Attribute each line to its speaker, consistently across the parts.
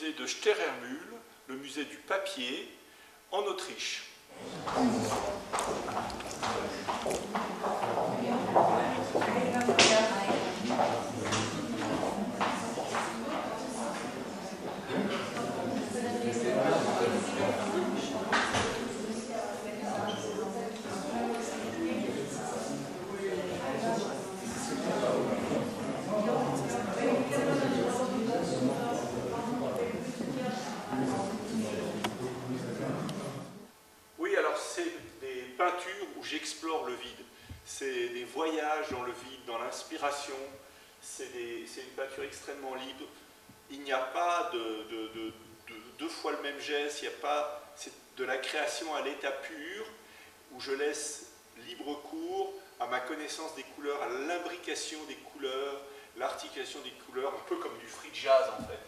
Speaker 1: musée de Steyr-Ermühl, le musée du papier, en Autriche. Oui, alors c'est des peintures où j'explore le vide. C'est des voyages dans le vide, dans l'inspiration. C'est une peinture extrêmement libre. Il n'y a pas de deux fois le même geste, il n'y a pas, c'est de la création à l'état pur, où je laisse libre cours à ma connaissance des couleurs, à l'imbrication des couleurs, l'articulation des couleurs, un peu comme du free jazz en fait.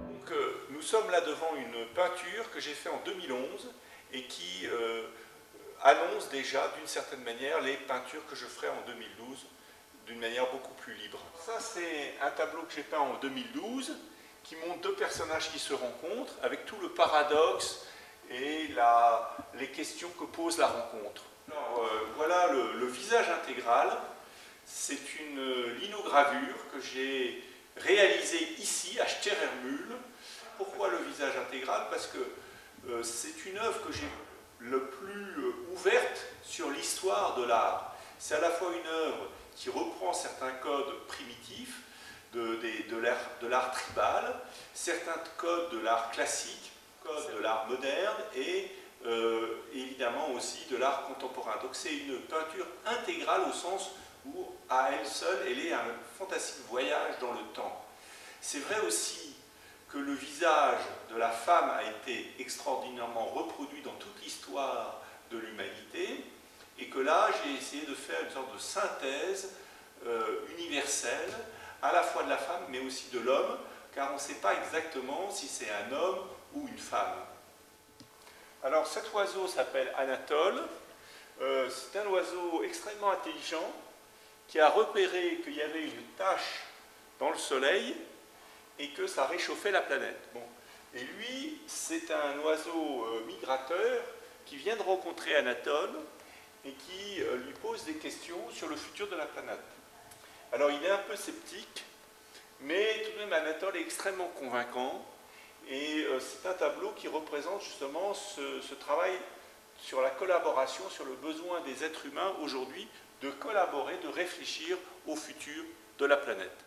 Speaker 1: Donc, nous sommes là devant une peinture que j'ai faite en 2011 et qui annonce déjà d'une certaine manière les peintures que je ferai en 2012 d'une manière beaucoup plus libre. Ça, c'est un tableau que j'ai peint en 2012 qui montre deux personnages qui se rencontrent avec tout le paradoxe et les questions que pose la rencontre. Alors, voilà le visage intégral. C'est une linogravure que j'ai réalisée ici à Steyr-Ermühl. Pourquoi le visage intégral? Parce que c'est une œuvre que j'ai le plus ouverte sur l'histoire de l'art. C'est à la fois une œuvre qui reprend certains codes primitifs de l'art tribal, certains codes de l'art classique, codes de l'art moderne et évidemment aussi de l'art contemporain. Donc c'est une peinture intégrale au sens où à elle seule, elle est un fantastique voyage dans le temps. C'est vrai aussi que le visage de la femme a été extraordinairement reproduit dans toute l'histoire de l'humanité et que là, j'ai essayé de faire une sorte de synthèse universelle, à la fois de la femme, mais aussi de l'homme, car on ne sait pas exactement si c'est un homme ou une femme. Alors cet oiseau s'appelle Anatole. C'est un oiseau extrêmement intelligent qui a repéré qu'il y avait une tache dans le soleil et que ça réchauffait la planète. Bon. Et lui, c'est un oiseau migrateur qui vient de rencontrer Anatole et qui lui pose des questions sur le futur de la planète. Alors il est un peu sceptique, mais tout de même Anatole est extrêmement convaincant et c'est un tableau qui représente justement ce travail sur la collaboration, sur le besoin des êtres humains aujourd'hui de collaborer, de réfléchir au futur de la planète.